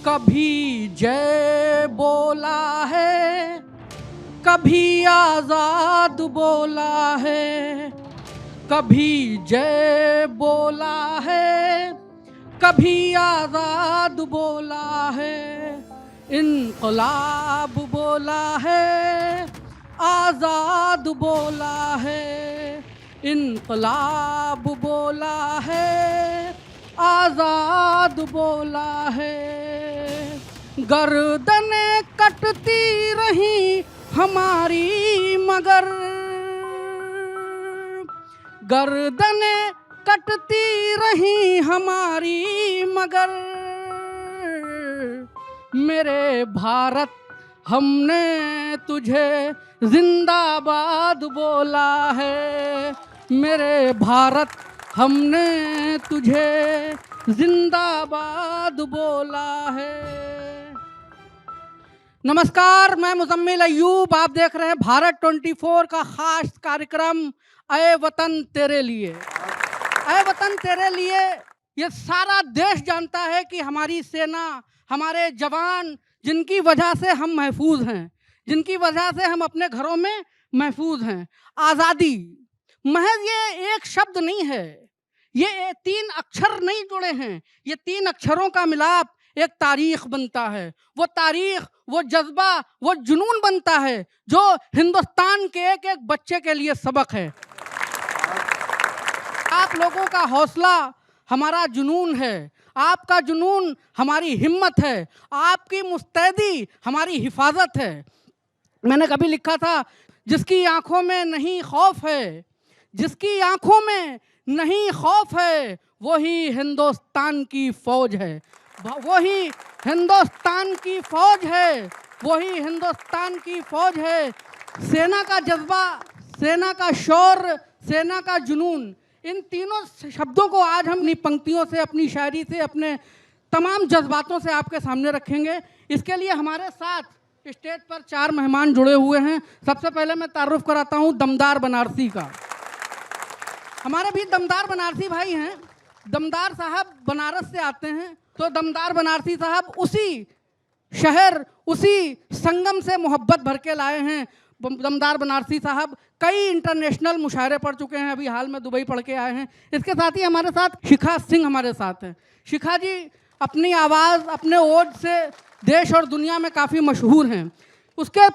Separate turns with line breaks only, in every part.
कभी जय बोला है, कभी आजाद बोला है, कभी जय बोला है, कभी आजाद बोला है, इनकलाब बोला है, आजाद बोला है, इनकलाब बोला है, आजाद बोला है। गर्दनें कटती रही हमारी मगर, गर्दनें कटती रही हमारी मगर, मेरे भारत हमने तुझे जिंदाबाद बोला है, मेरे भारत हमने तुझे जिंदाबाद बोला है। नमस्कार, मैं मुजम्मिल अय्यूब, आप देख रहे हैं भारत 24 का खास कार्यक्रम ऐ वतन तेरे लिए। ऐ वतन तेरे लिए ये सारा देश जानता है कि हमारी सेना, हमारे जवान, जिनकी वजह से हम महफूज हैं, जिनकी वजह से हम अपने घरों में महफूज हैं। आज़ादी महज ये एक शब्द नहीं है, ये 3 अक्षर नहीं जुड़े हैं, ये 3 अक्षरों का मिलाप एक तारीख बनता है। वो तारीख, वो जज्बा, वो जुनून बनता है जो हिंदुस्तान के एक एक बच्चे के लिए सबक है। आप लोगों का हौसला हमारा जुनून है, आपका जुनून हमारी हिम्मत है, आपकी मुस्तैदी हमारी हिफाजत है। मैंने कभी लिखा था, जिसकी आंखों में नहीं खौफ है, जिसकी आंखों में नहीं खौफ है, वही हिंदुस्तान की फौज है, वही हिंदुस्तान की फौज है, वही हिंदुस्तान की फौज है। सेना का जज्बा, सेना का शौर्य, सेना का जुनून, इन तीनों शब्दों को आज हम अपनी पंक्तियों से, अपनी शायरी से, अपने तमाम जज्बातों से आपके सामने रखेंगे। इसके लिए हमारे साथ स्टेज पर 4 मेहमान जुड़े हुए हैं। सबसे पहले मैं तारुफ कराता हूँ दमदार बनारसी का। हमारे भी दमदार बनारसी भाई हैं। दमदार साहब बनारस से आते हैं, तो दमदार बनारसी साहब उसी शहर, उसी संगम से मोहब्बत भर के लाए हैं। दमदार बनारसी साहब कई इंटरनेशनल मुशायरे पढ़ चुके हैं, अभी हाल में दुबई पढ़ के आए हैं। इसके साथ ही हमारे साथ शिखा सिंह हमारे साथ हैं। शिखा जी अपनी आवाज़, अपने ओज से देश और दुनिया में काफ़ी मशहूर हैं। उसके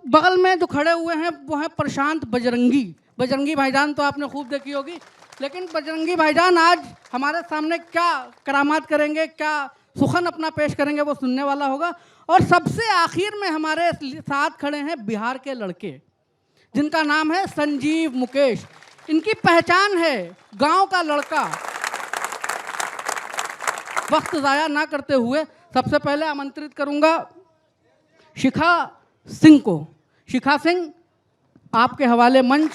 बगल में जो खड़े हुए हैं वो हैं प्रशांत बजरंगी। बजरंगी भाईजान तो आपने खूब देखी होगी, लेकिन बजरंगी भाईजान आज हमारे सामने क्या करामात करेंगे, क्या सुखन अपना पेश करेंगे, वो सुनने वाला होगा। और सबसे आखिर में हमारे साथ खड़े हैं बिहार के लड़के, जिनका नाम है संजीव मुकेश। इनकी पहचान है गांव का लड़का। वक्त ज़ाया ना करते हुए सबसे पहले आमंत्रित करूंगा शिखा सिंह को। शिखा सिंह, आपके हवाले मंच।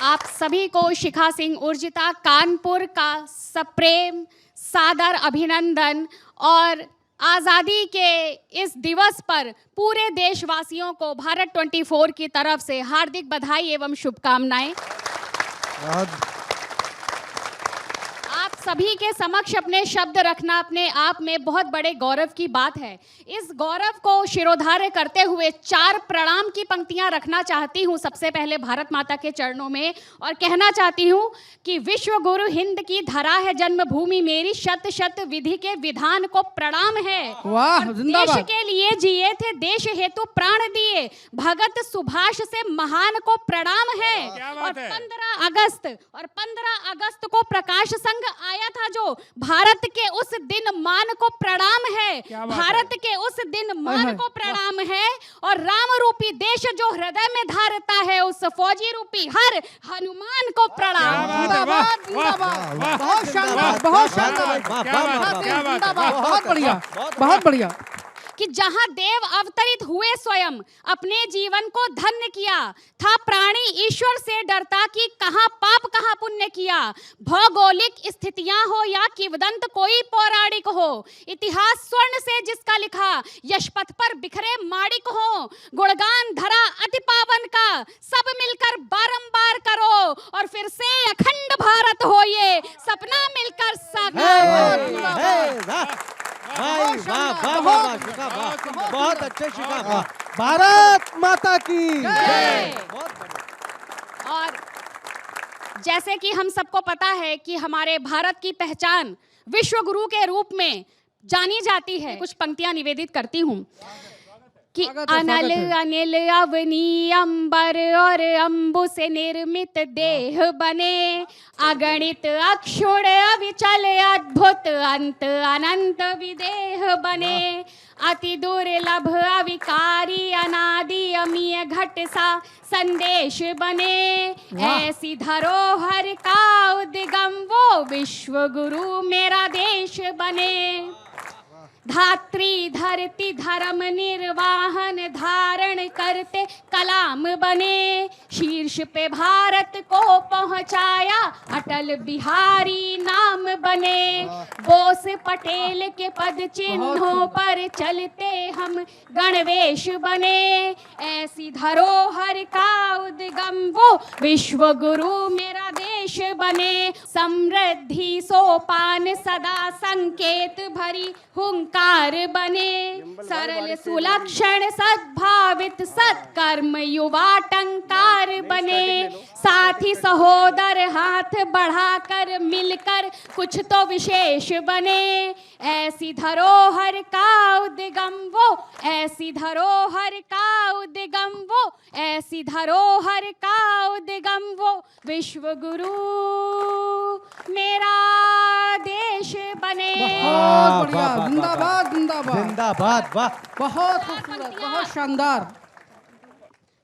आप सभी को शिखा सिंह उर्जिता कानपुर का सप्रेम सादर अभिनंदन और आज़ादी के इस दिवस पर पूरे देशवासियों को भारत 24 की तरफ से हार्दिक बधाई एवं शुभकामनाएं। आप सभी के समक्ष अपने शब्द रखना अपने आप में बहुत बड़े गौरव की बात है। इस गौरव को शिरोधार्य करते हुए 4 प्रणाम की पंक्तियां रखना चाहती हूं सबसे पहले भारत माता के चरणों में, और कहना चाहती हूं कि विश्व गुरु हिंद की धरा है जन्मभूमि मेरी, शत शत विधि के विधान को प्रणाम है।
वाह,
देश के लिए जिए थे, देश हेतु प्राण दिए, भगत सुभाष से महान को प्रणाम है। और 15 अगस्त को प्रकाश संघ आया था जो, भारत के उस दिन मान को प्रणाम है, भारत के उस दिन मान को प्रणाम है। और राम रूपी देश जो हृदय में धारता है, उस फौजी रूपी हर हनुमान को प्रणाम।
जिंदाबाद, जिंदाबाद। बहुत शानदार, बहुत शानदार, बहुत बढ़िया, बहुत बढ़िया।
कि जहां देव अवतरित हुए स्वयं अपने जीवन को धन्य किया, था प्राणी ईश्वर से डरता कि कहां पाप कहां पुण्य किया। भौगोलिक स्थितियां हो या किंवदंत कोई पौराणिक हो, इतिहास स्वर्ण से जिसका लिखा, यशपथ पर बिखरे माणिक हो। गुणगान धरा अति पावन का, सब मिलकर बारंबार करो, और फिर से अखंड भारत हो ये सपना मिलकर साकार।
भाई
बहुत
वाह
शानदार,
वाह वाह वाह
बहुत
शिखा वाह
बहुत
बहुत अच्छे शिखा वाह
भारत माता की
जय।
बहुत बढ़िया।
और जैसे कि हम सबको पता है कि हमारे भारत की पहचान विश्व गुरु के रूप में जानी जाती है। कुछ पंक्तियां निवेदित करती हूँ कि
स्वागत है,
अनल
स्वागत है।
अनिल अवनी अंबर और अंबु से निर्मित देह बने, अगणित अक्षुण अविचल अद्भुत अंत अनंत विदेह बने, अति दुर्लभ अविकारी अनादि अमीय घट सा संदेश बने, ऐसी धरोहर का उद्गम वो विश्व गुरु मेरा देश बने, धात्री धरती धर्म निर्वाहन धारण करते कलाम बने, शीर्ष पे भारत को पहुंचाया अटल बिहारी नाम बने, बोस पटेल के पद चिन्हों पर चलते हम गणवेश बने, ऐसी धरोहर का उद्गम वो विश्व गुरु मेरा देश बने, समृद्धि सोपान सदा संकेत भरी हुंकार बने, सरल सुलक्षण सद्भावित सत्कर्म युवा टंकार बने, साथी सहोदर हाथ बढ़ाकर मिलकर कुछ तो विशेष बने, ऐसी धरोहर का उद्गम वो, ऐसी धरोहर का उद्गम वो, ऐसी धरोहर का उद्गम वो विश्व गुरु मेरा देश बने।
बहुत बढ़िया,
वाह, वाह, वाह,
जिंदाबाद जिंदाबाद,
जिंदाबाद वाह
बहुत खूबसूरत, बहुत शानदार।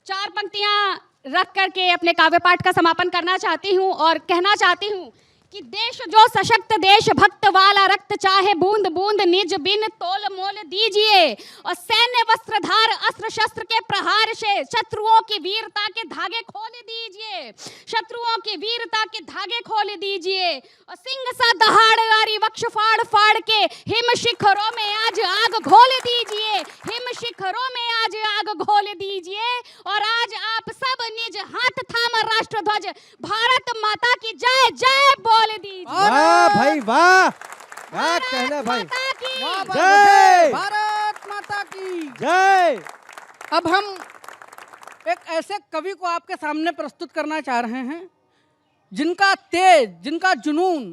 चार पंक्तियां रख करके अपने काव्य पाठ का समापन करना चाहती हूँ और कहना चाहती हूँ कि देश जो सशक्त देश भक्त वाला रक्त चाहे बूंद बूंद निज बिन तोल मोल दीजिए, और सैन्य वस्त्रधार अस्त्र शस्त्र के प्रहार से शत्रुओं की वीरता के धागे खोल दीजिए, शत्रुओं की वीरता के धागे खोल दीजिए, और सिंह सा दहाड़ आरी वक्ष फाड़ फाड़ के हिम शिखरों में आज आग घोल दीजिए, हिम शिखरों में आज आग घोल दीजिए, और आज आप सब निज हाथ थाम राष्ट्र ध्वज भारत माता की जय जय बोल दीजिए।
वाह भाई वाह, क्या कहना भाई,
माता की
वाह, वाह,
जय।
भारत माता की।
जय।
अब हम एक ऐसे कवि को आपके सामने प्रस्तुत करना चाह रहे हैं जिनका तेज, जिनका जुनून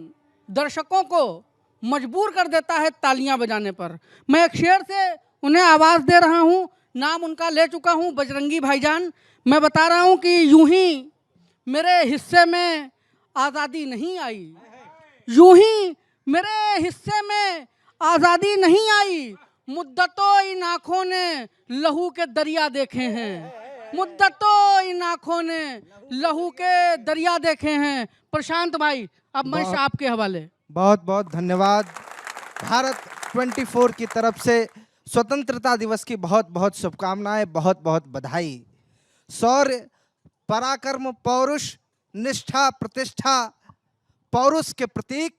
दर्शकों को मजबूर कर देता है तालियां बजाने पर। मैं एक शेर से उन्हें आवाज़ दे रहा हूं, नाम उनका ले चुका हूं, बजरंगी भाईजान। मैं बता रहा हूं कि यूं ही मेरे हिस्से में आज़ादी नहीं आई, यूं ही मेरे हिस्से में आज़ादी नहीं आई, मुद्दतों इन आँखों ने लहू के दरिया देखे हैं, मुद्दतों इन आँखों ने लहू के दरिया देखे हैं। प्रशांत भाई, अब मैं आपके हवाले।
बहुत बहुत धन्यवाद। भारत 24 की तरफ से स्वतंत्रता दिवस की बहुत बहुत शुभकामनाएं, बहुत बहुत बधाई। शौर्य, पराक्रम, पौरुष, निष्ठा, प्रतिष्ठा, पौरुष के प्रतीक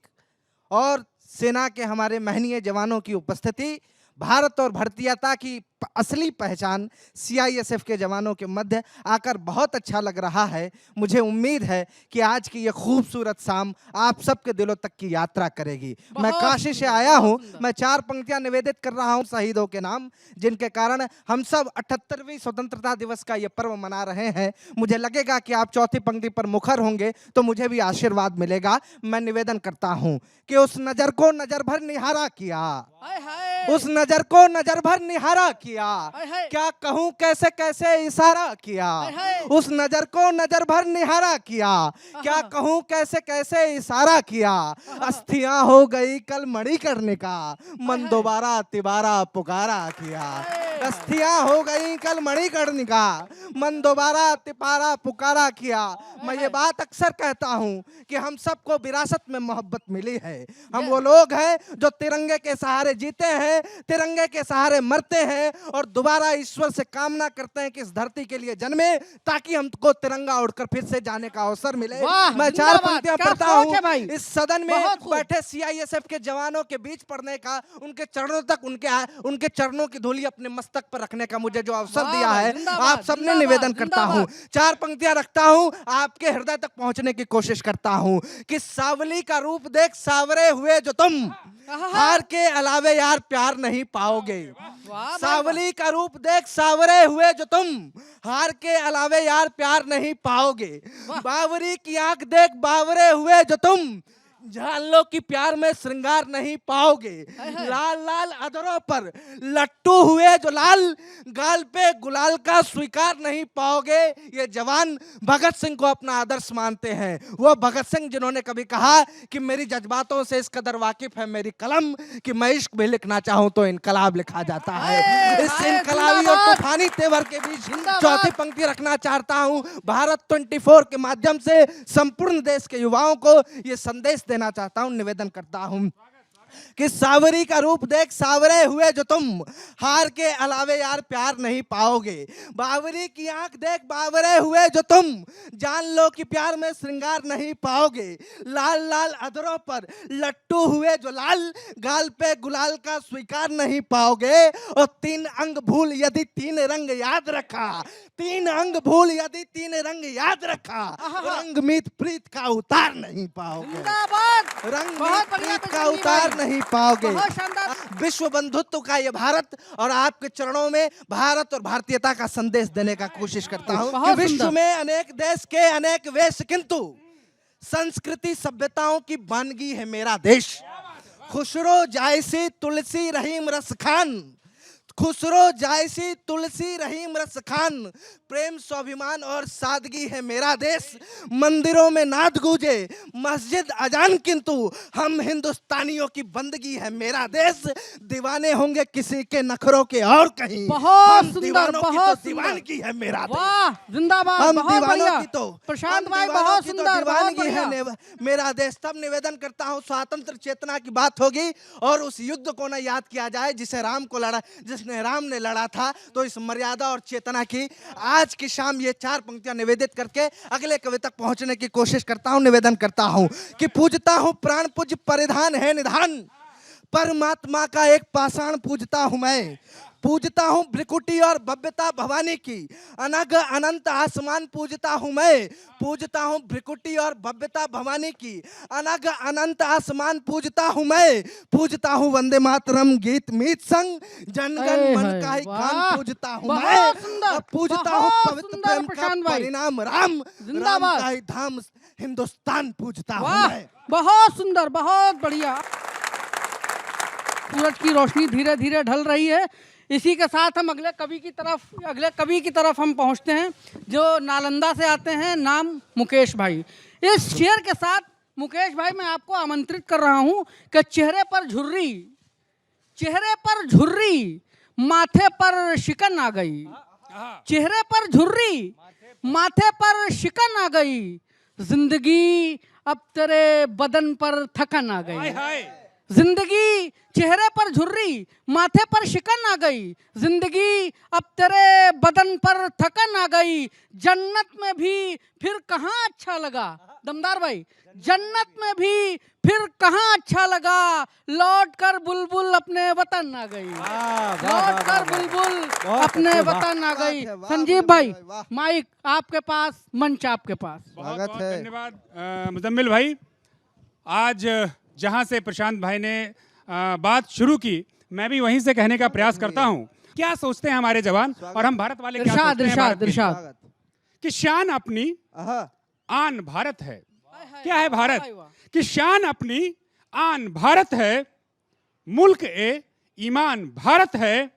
और सेना के हमारे महनीय जवानों की उपस्थिति, भारत और भारतीयता की असली पहचान सीआईएसएफ के जवानों के मध्य आकर बहुत अच्छा लग रहा है। मुझे उम्मीद है कि आज की ये खूबसूरत शाम आप सबके दिलों तक की यात्रा करेगी। मैं काशी से आया हूँ, मैं चार पंक्तियां निवेदित कर रहा हूँ शहीदों के नाम, जिनके कारण हम सब 78वीं स्वतंत्रता दिवस का ये पर्व मना रहे हैं। मुझे लगेगा कि आप चौथी पंक्ति पर मुखर होंगे तो मुझे भी आशीर्वाद मिलेगा। मैं निवेदन करता हूँ कि उस नजर को नजर भर निहारा किया, उस नजर को नजर भर निहारा किया, क्या कहूं कैसे कैसे इशारा किया, उस नजर को नजर भर निहारा किया, क्या कहूं कैसे कैसे इशारा किया, अस्थियां हो गई कल मणिकर्णिका, मन दोबारा तिबारा पुकारा किया, अस्थियां हो गई कल मणिकर्णिका, मन दोबारा तिबारा पुकारा किया। मैं ये बात अक्सर कहता हूँ कि हम सबको विरासत में मोहब्बत मिली है। हम वो लोग हैं जो तिरंगे के सहारे जीते हैं, तिरंगे के सहारे मरते हैं और दोबारा ईश्वर से कामना करते हैं कि इस धरती के लिए जन्मे ताकि हमको तिरंगा उड़कर फिर से जाने का अवसर मिले। मैं चार पंक्तियां पढ़ता हूँ। इस सदन में बैठे सीआईएसएफ के जवानों के बीच पढ़ने का, उनके चरणों तक उनके चरणों की धूली अपने मस्तक पर रखने का मुझे जो अवसर
वाह
दिया
भाई,
है,
जिंदाबाद,
आप सबने
जिंदाबाद,
निवेदन करता हूँ,
जिंदाबाद।
4 पंक्तियां रखता हूँ, आपके हृदय तक पहुंचने की कोशिश करता हूँ कि सावली का रूप देख सावरे हुए जो तुम, हार के अलावे यार प्यार नहीं पाओगे।
वाह,
सावली का रूप देख सावरे हुए जो तुम, हार के अलावे यार प्यार नहीं पाओगे। बावरी की आंख देख बावरे हुए जो तुम, जान लो कि प्यार में श्रृंगार नहीं पाओगे। लाल लाल अधरों पर लट्टू हुए जो लाल, गाल पे गुलाल का स्वीकार नहीं पाओगे। ये जवान भगत सिंह को अपना आदर्श मानते हैं, वो भगत सिंह जिन्होंने कभी कहा कि मेरी जज्बातों से इस कदर वाकिफ है मेरी कलम कि मैं इश्क भी लिखना चाहूं तो इनकलाब लिखा जाता है। इस इनकलाबी और तूफानी तेवर के बीच चौथी पंक्ति रखना चाहता हूं। भारत 24 के माध्यम से संपूर्ण देश के युवाओं को ये संदेश देना चाहता हूं, निवेदन करता हूं कि सावरी का रूप देख सावरे हुए जो तुम, हार के अलावे यार प्यार नहीं पाओगे। बावरी की आंख देख बावरे हुए जो तुम, जान लो कि प्यार में श्रृंगार नहीं पाओगे। लाल लाल अधरों पर लट्टू हुए जो लाल, गाल पे गुलाल का स्वीकार नहीं पाओगे। और 3 अंग भूल यदि 3 रंग याद रखा, 3 अंग भूल यदि 3 रंग याद रखा, रंग मीत प्रीत का उतार नहीं पाओगे।
जिंदाबाद।
रंग
बहुत
मीत
बढ़िया
प्रीत का
बिजली
उतार
भाई।
नहीं पाओगे।
बहुत शानदार।
विश्व बंधुत्व का ये भारत और आपके चरणों में भारत और भारतीयता का संदेश देने का कोशिश करता हूं
बहुत
कि विश्व
सुंदर।
में अनेक देश के अनेक वेश, किंतु संस्कृति सभ्यताओं की वानगी है मेरा देश। खुसरो जायसी तुलसी रहीम रस खान, खुसरो जायसी तुलसी रहीम रस खान, प्रेम स्वाभिमान और सादगी है मेरा देश। मंदिरों में नाद गूंजे मस्जिद अजान, किंतु हम हिंदुस्तानियों की बंदगी है मेरा देश। दीवाने होंगे किसी के नखरों के और कहीं,
बहुत
हम
सुंदर,
दीवानों की
बहुत
तो दीवानगी है मेरा देश।
वाह, जिंदाबाद।
हम
बहुत
दीवानों
बढ़िया।
की तो
प्रशांत
हम
भाई
दीवानों
बहुत
की तो
सुंदर, बहुत
दीवानगी है
बढ़िया।
मेरा देश। तब निवेदन करता हूं स्वतंत्र चेतना की बात होगी और उस युद्ध को ना याद किया जाए जिसे राम को लड़ा, जिसने राम ने लड़ा था। तो इस मर्यादा और चेतना की आज की शाम ये 4 पंक्तियां निवेदित करके अगले कवि तक पहुंचने की कोशिश करता हूं। निवेदन करता हूं कि पूजता हूं प्राण पूज परिधान है निधान, परमात्मा का एक पाषाण पूजता हूं मैं। पूजता हूं भ्रिकुटी और भव्यता भवानी की, अनग अनंत आसमान पूजता हूं मैं। पूजता हूं भ्रिकुटी और भव्यता भवानी की, अनग अनंत आसमान पूजता हूं मैं। पूजता हूं वंदे मातरम गीत मीत संग, जनगण मन का ही गान पूजता हूं मैं।
बहुत सुंदर,
पूजता हूं
बहुत
पवित्र
सुंदर
प्रेम का
प्रशांत भाई।
परिणाम राम, राम
जिंदाबाद।
का ही धाम हिंदुस्तान पूजता हूं
वाह,
मैं।
बहुत सुंदर, बहुत बढ़िया। सूरज की रोशनी धीरे धीरे ढल रही है। इसी के साथ हम अगले कवि की तरफ हम पहुंचते हैं, जो नालंदा से आते हैं। नाम मुकेश भाई। इस शेर के साथ मुकेश भाई मैं आपको आमंत्रित कर रहा हूं कि चेहरे पर झुर्री माथे पर शिकन आ गई, चेहरे पर झुर्री माथे पर शिकन आ गई, जिंदगी अब तेरे बदन पर थकन आ गई। जिंदगी चेहरे पर झुर्री माथे पर शिकन आ गई, जिंदगी अब तेरे बदन पर थकन आ गई। जन्नत में भी फिर कहाँ अच्छा लगा, दमदार भाई, जन्नत में भी फिर कहाँ अच्छा लगा, लौट कर बुलबुल अपने वतन आ गई, लौट कर बुलबुल अपने वतन आ गई। संजीव भाई, माइक आपके पास, मंच आपके पास।
बहुत
स्वागत
बहुत
है।
धन्यवाद मुजम्मिल भाई। आज जहां से प्रशांत भाई ने बात शुरू की, मैं भी वहीं से कहने का प्रयास करता हूं। क्या सोचते हैं हमारे जवान और हम भारत वाले, क्या
इरशाद,
सोचते हैं भारत
इरशाद,
की?
इरशाद।
कि शान अपनी आन भारत है। क्या है भारत? कि शान अपनी आन भारत है, मुल्क ए ईमान भारत है,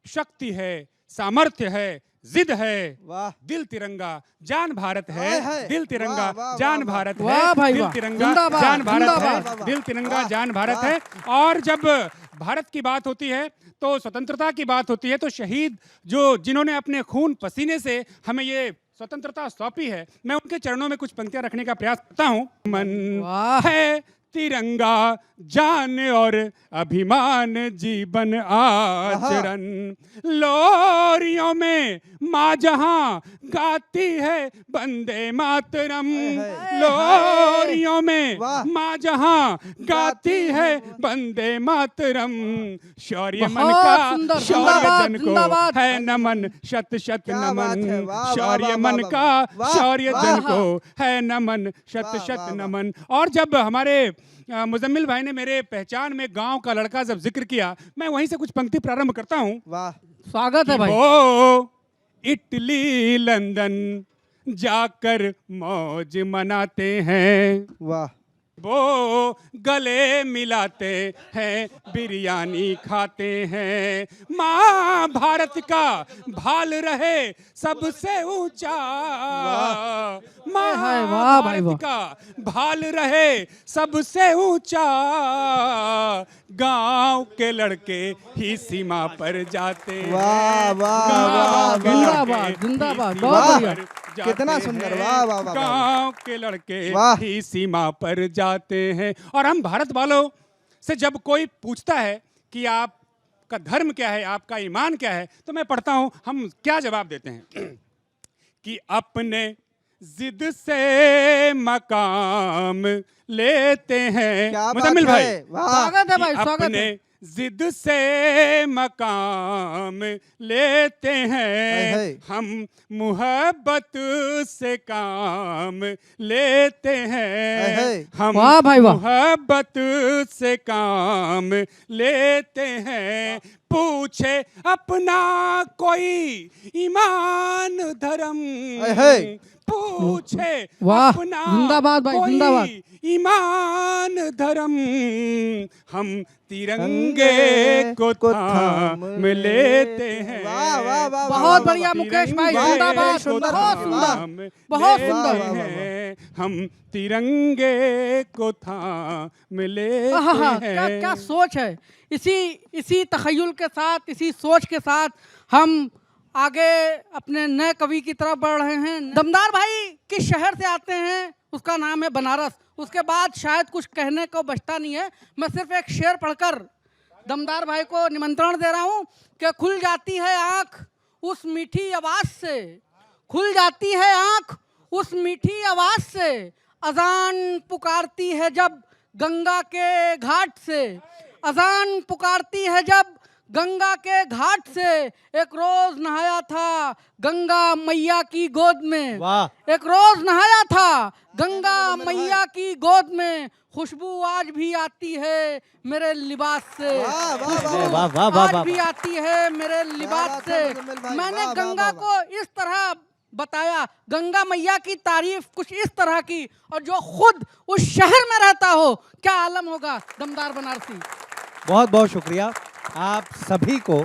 शक्ति है, सामर्थ्य है, जिद है,
वाह।
दिल तिरंगा जान भारत
हाय,
है,
हाय।
दिल तिरंगा
वाह, वाह,
जान
वाह,
भारत
वाह
है,
भाई,
दिल
वाह।
तिरंगा
जिंदाबाद,
जान भारत
जिंदाबाद।
है, दिल तिरंगा
वाह,
जान भारत
वाह।
है। और जब भारत की बात होती है तो स्वतंत्रता की बात होती है, तो शहीद जो जिन्होंने अपने खून पसीने से हमें ये स्वतंत्रता सौंपी है, मैं उनके चरणों में कुछ पंक्तियां रखने का प्रयास करता हूं। मन
वाह।
है तिरंगा जान और अभिमान जीवन आचरण। लोरियों में माँ जहां गाती है वंदे मातरम, लोरियों में
वाह।
माँ जहां गाती है वंदे मातरम। शौर्य मन
बहुत
का
सुंदर,
शौर्य
जिंदाबाद,
जन को
जिंदाबाद।
है नमन, शत शत
क्या बात है,
नमन।
वाह, वाह,
शौर्य
वाह,
मन
वाह,
का
वाह,
शौर्य
वाह,
जन को है नमन, शत
वाह,
शत
वाह, वाह।
नमन। और जब हमारे मुजम्मिल भाई ने मेरे पहचान में गांव का लड़का जब जिक्र किया, मैं वहीं से कुछ पंक्ति प्रारंभ करता हूं।
वाह।
स्वागत है भाई।
वो इटली लंदन जाकर मौज मनाते हैं,
वाह।
वो गले मिलाते हैं, बिरयानी खाते हैं। माँ भारत का भाल रहे सबसे ऊंचा, माँ
हाय, वाह भाई,
भारत
वाह।
का भाल रहे सबसे ऊंचा। गांव के लड़के ही सीमा पर जाते हैं,
वाह, वाह,
गांव के
जिंदाबाद,
लड़के
जिंदाबाद,
ही
बहुत
सीमा
बढ़िया।
पर जाते
कितना सुंदर,
हैं।
वाह, वाह, वाह, वाह।
गांव के लड़के
वाह।
ही सीमा पर जाते हैं। और हम भारत वालों से जब कोई पूछता है कि आपका धर्म क्या है, आपका ईमान क्या है, तो मैं पढ़ता हूं हम क्या जवाब देते हैं कि अपने जिद से मकाम लेते हैं।
क्या बात
मुजम्मिल भाई,
है, वाह।
स्वागत है
कि
भाई, स्वागत
अपने
है।
जिद से मकाम लेते
हाय,
हैं,
हाय।
हम मुहब्बत से काम लेते हैं,
हाय।
हम
वाह भाई, वाह।
मुहब्बत से काम लेते हैं। पूछे अपना कोई ईमान धर्म,
हाय।
पूछे
वाह,
अपना
जिंदाबाद भाई,
कोई
जिंदाबाद।
ईमान धर्म, हम तिरंगे को थाम लेते हैं।
वाह, वाह, वाह,
बहुत
वाह,
बढ़िया
वाह।
मुकेश भाई,
वाह,
जिंदाबाद।
बहुत
बहुत
सुंदर,
सुंदर, बहुत
लेते
सुंदर।
हैं। हम तिरंगे को थाम लेते
आहा,
हैं।
क्या क्या सोच है। इसी तखय्युल के साथ, इसी सोच के साथ हम आगे अपने नए कवि की तरफ बढ़ रहे हैं। दमदार भाई किस शहर से आते हैं, उसका नाम है बनारस। उसके बाद शायद कुछ कहने को बचता नहीं है। मैं सिर्फ एक शेर पढ़कर दमदार भाई को निमंत्रण दे रहा हूँ कि खुल जाती है आँख उस मीठी आवाज़ से, खुल जाती है आँख उस मीठी आवाज़ से, अजान पुकारती है जब गंगा के घाट से, अजान पुकारती है जब गंगा के घाट से। एक रोज नहाया था गंगा मैया की गोद में,
वाह।
एक रोज नहाया था गंगा मैया की गोद में, खुशबू आज भी आती है मेरे लिबास से,
वाह, वाह,
खुशबू
वाह, वाह, वाह, वाह,
आज
वाह।
भी आती है मेरे लिबास
बात
से।
है मुजम्मिल भाई,
मैंने
वाह, वाह,
गंगा
वाह,
को इस तरह बताया, गंगा मैया की तारीफ कुछ इस तरह की, और जो खुद उस शहर में रहता हो क्या आलम होगा। दमदार बनारसी।
बहुत बहुत शुक्रिया आप सभी को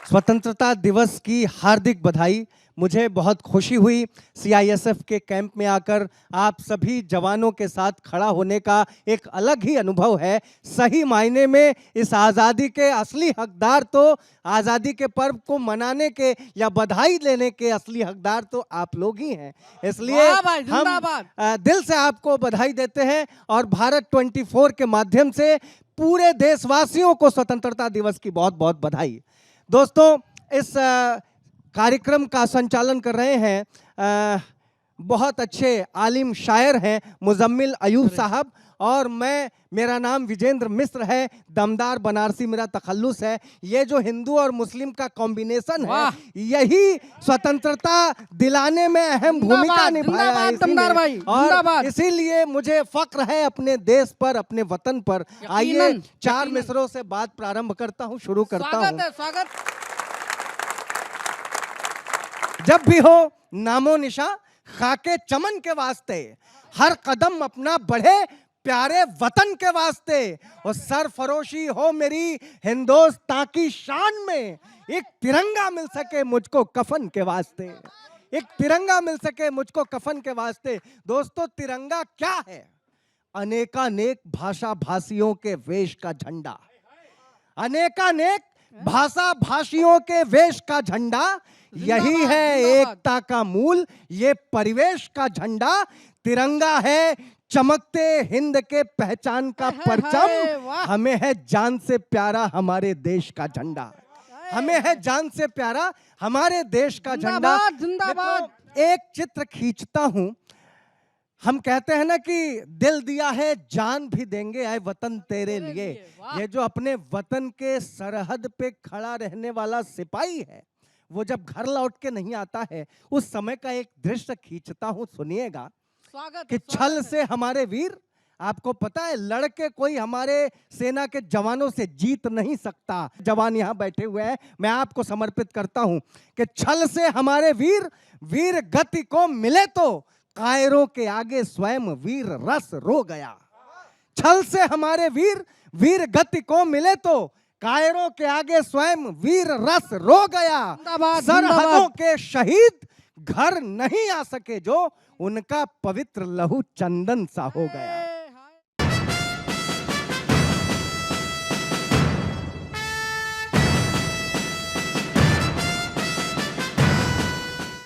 स्वतंत्रता दिवस की हार्दिक बधाई। मुझे बहुत खुशी हुई सीआईएसएफ के कैंप में आकर आप सभी जवानों के साथ खड़ा होने का एक अलग ही अनुभव है। सही मायने में इस आज़ादी के असली हकदार तो, आज़ादी के पर्व को मनाने के या बधाई देने के असली हकदार तो आप लोग ही हैं। इसलिए
वाह भाई,
हम
जिंदाबाद।
दिल से आपको बधाई देते हैं और भारत 24 के माध्यम से पूरे देशवासियों को स्वतंत्रता दिवस की बहुत बहुत बधाई। दोस्तों, इस कार्यक्रम का संचालन कर रहे हैं बहुत अच्छे आलिम शायर हैं मुजम्मिल अयूब साहब, और मेरा नाम विजेंद्र मिश्र है। दमदार बनारसी मेरा तखल्लुस है। ये जो हिंदू और मुस्लिम का कॉम्बिनेशन है, यही स्वतंत्रता दिलाने में अहम भूमिका निभाया है।
जिंदाबाद दमदार भाई,
और
जिंदाबाद।
इसीलिए मुझे फक्र है अपने देश पर, अपने वतन पर। आइए
यकीनन,
4
यकीनन।
मिसरों से बात प्रारंभ करता हूँ, शुरू करता
स्वागत
हूँ।
है, स्वागत।
जब भी हो नामो निशा खाके चमन के वास्ते, हर कदम अपना बढ़े प्यारे वतन के वास्ते, और सरफरोशी हो मेरी हिंदुस्तान की शान में, एक तिरंगा मिल सके मुझको कफन के वास्ते, एक तिरंगा मिल सके मुझको कफन के वास्ते। दोस्तों, तिरंगा क्या है? अनेकानेक भाषा भाषियों के वेश का झंडा, अनेकानेक भाषा भाषियों के वेश का झंडा, यही है
जिंदाबाद।
एकता का मूल, ये परिवेश का झंडा। तिरंगा है चमकते हिंद के पहचान का परचम,
वाह।
हमें है जान से प्यारा हमारे देश का झंडा, हमें है जान से प्यारा हमारे देश का झंडा।
जिंदाबाद, जिंदाबाद।
मैं तो एक चित्र खींचता हूं, हम कहते हैं ना कि दिल दिया है जान भी देंगे आए वतन तेरे लिए।
वाह।
ये जो अपने वतन के सरहद पे खड़ा रहने वाला सिपाही है, वो जब घर लौट के नहीं आता है, उस समय का एक दृश्य खींचता हूं, सुनिएगा।
स्वागत
कि छल से हमारे वीर, आपको पता है लड़के कोई हमारे सेना के जवानों से जीत नहीं सकता। जवान यहाँ बैठे हुए हैं, मैं आपको समर्पित करता हूं कि छल से हमारे वीर वीर गति को मिले तो कायरों के आगे स्वयं वीर रस रो गया। छल से हमारे वीर वीर गति को मिले तो कायरों के आगे स्वयं वीर रस रो गया।
जिंदाबाद,
सरहदों
जिंदाबाद।
के शहीद घर नहीं आ सके जो, उनका पवित्र लहू चंदन सा हो गया।